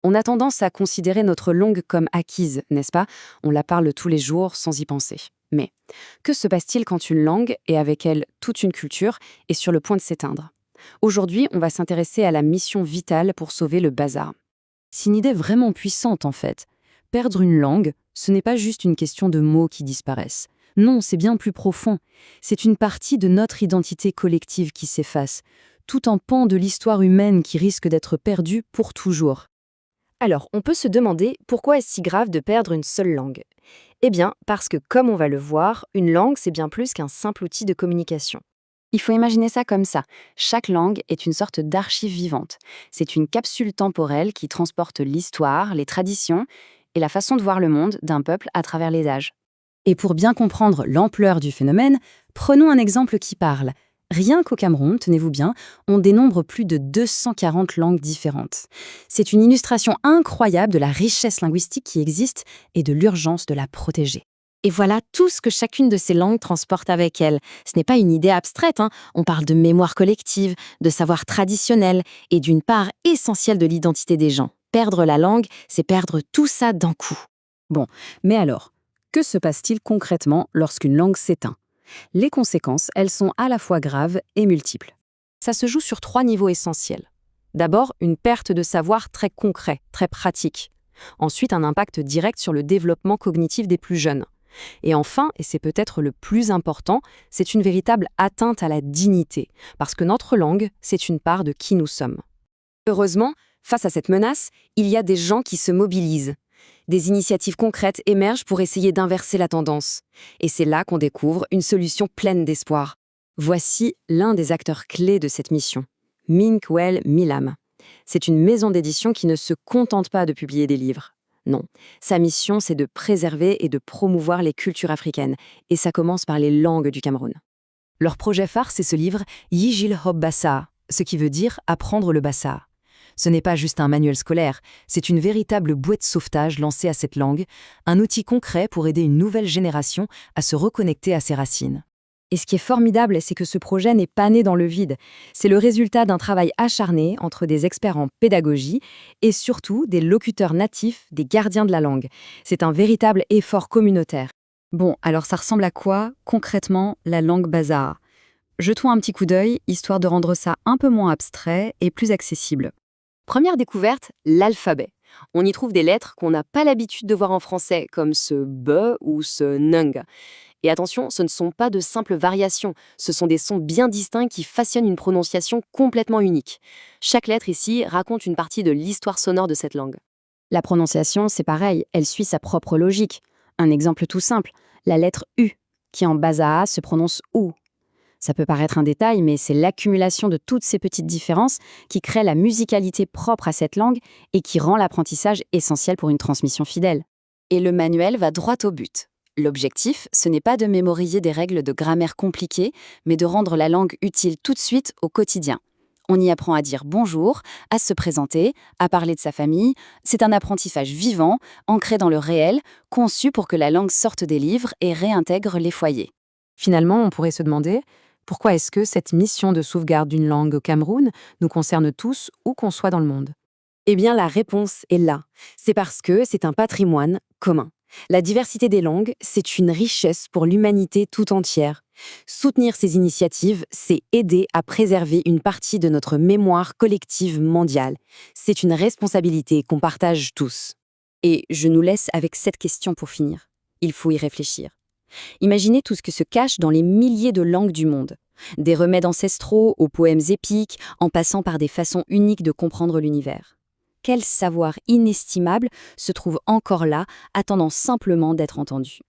On a tendance à considérer notre langue comme acquise, n'est-ce pas? On la parle tous les jours sans y penser. Mais que se passe-t-il quand une langue, et avec elle toute une culture, est sur le point de s'éteindre? Aujourd'hui, on va s'intéresser à la mission vitale pour sauver le bazar. C'est une idée vraiment puissante en fait. Perdre une langue, ce n'est pas juste une question de mots qui disparaissent. Non, c'est bien plus profond. C'est une partie de notre identité collective qui s'efface, tout un pan de l'histoire humaine qui risque d'être perdu pour toujours. Alors, on peut se demander pourquoi est-ce si grave de perdre une seule langue? Eh bien, parce que, comme on va le voir, une langue, c'est bien plus qu'un simple outil de communication. Il faut imaginer ça comme ça. Chaque langue est une sorte d'archive vivante. C'est une capsule temporelle qui transporte l'histoire, les traditions et la façon de voir le monde d'un peuple à travers les âges. Et pour bien comprendre l'ampleur du phénomène, prenons un exemple qui parle. Rien qu'au Cameroun, tenez-vous bien, on dénombre plus de 240 langues différentes. C'est une illustration incroyable de la richesse linguistique qui existe et de l'urgence de la protéger. Et voilà tout ce que chacune de ces langues transporte avec elle. Ce n'est pas une idée abstraite, hein. On parle de mémoire collective, de savoir traditionnel et d'une part essentielle de l'identité des gens. Perdre la langue, c'est perdre tout ça d'un coup. Bon, mais alors, que se passe-t-il concrètement lorsqu'une langue s'éteint? Les conséquences, elles sont à la fois graves et multiples. Ça se joue sur 3 niveaux essentiels. D'abord, une perte de savoir très concret, très pratique. Ensuite, un impact direct sur le développement cognitif des plus jeunes. Et enfin, et c'est peut-être le plus important, c'est une véritable atteinte à la dignité, parce que notre langue, c'est une part de qui nous sommes. Heureusement, face à cette menace, il y a des gens qui se mobilisent. Des initiatives concrètes émergent pour essayer d'inverser la tendance. Et c'est là qu'on découvre une solution pleine d'espoir. Voici l'un des acteurs clés de cette mission, Minkwell Milam. C'est une maison d'édition qui ne se contente pas de publier des livres. Non, sa mission, c'est de préserver et de promouvoir les cultures africaines, et ça commence par les langues du Cameroun. Leur projet phare, c'est ce livre Yijil Hob Bassa, ce qui veut dire apprendre le bassa. Ce n'est pas juste un manuel scolaire, c'est une véritable bouée de sauvetage lancée à cette langue, un outil concret pour aider une nouvelle génération à se reconnecter à ses racines. Et ce qui est formidable, c'est que ce projet n'est pas né dans le vide. C'est le résultat d'un travail acharné entre des experts en pédagogie et surtout des locuteurs natifs, des gardiens de la langue. C'est un véritable effort communautaire. Bon, alors ça ressemble à quoi, concrètement, la langue Bazaar? Jetons un petit coup d'œil, histoire de rendre ça un peu moins abstrait et plus accessible. Première découverte, l'alphabet. On y trouve des lettres qu'on n'a pas l'habitude de voir en français, comme ce B ou ce nung. Et attention, ce ne sont pas de simples variations, ce sont des sons bien distincts qui façonnent une prononciation complètement unique. Chaque lettre ici raconte une partie de l'histoire sonore de cette langue. La prononciation, c'est pareil, elle suit sa propre logique. Un exemple tout simple, la lettre U, qui en Bazaar se prononce OU. Ça peut paraître un détail, mais c'est l'accumulation de toutes ces petites différences qui crée la musicalité propre à cette langue et qui rend l'apprentissage essentiel pour une transmission fidèle. Et le manuel va droit au but. L'objectif, ce n'est pas de mémoriser des règles de grammaire compliquées, mais de rendre la langue utile tout de suite au quotidien. On y apprend à dire bonjour, à se présenter, à parler de sa famille. C'est un apprentissage vivant, ancré dans le réel, conçu pour que la langue sorte des livres et réintègre les foyers. Finalement, on pourrait se demander pourquoi est-ce que cette mission de sauvegarde d'une langue au Cameroun nous concerne tous, où qu'on soit dans le monde? Eh bien, la réponse est là. C'est parce que c'est un patrimoine commun. La diversité des langues, c'est une richesse pour l'humanité tout entière. Soutenir ces initiatives, c'est aider à préserver une partie de notre mémoire collective mondiale. C'est une responsabilité qu'on partage tous. Et je nous laisse avec cette question pour finir. Il faut y réfléchir. Imaginez tout ce que se cache dans les milliers de langues du monde. Des remèdes ancestraux aux poèmes épiques, en passant par des façons uniques de comprendre l'univers. Quel savoir inestimable se trouve encore là, attendant simplement d'être entendu.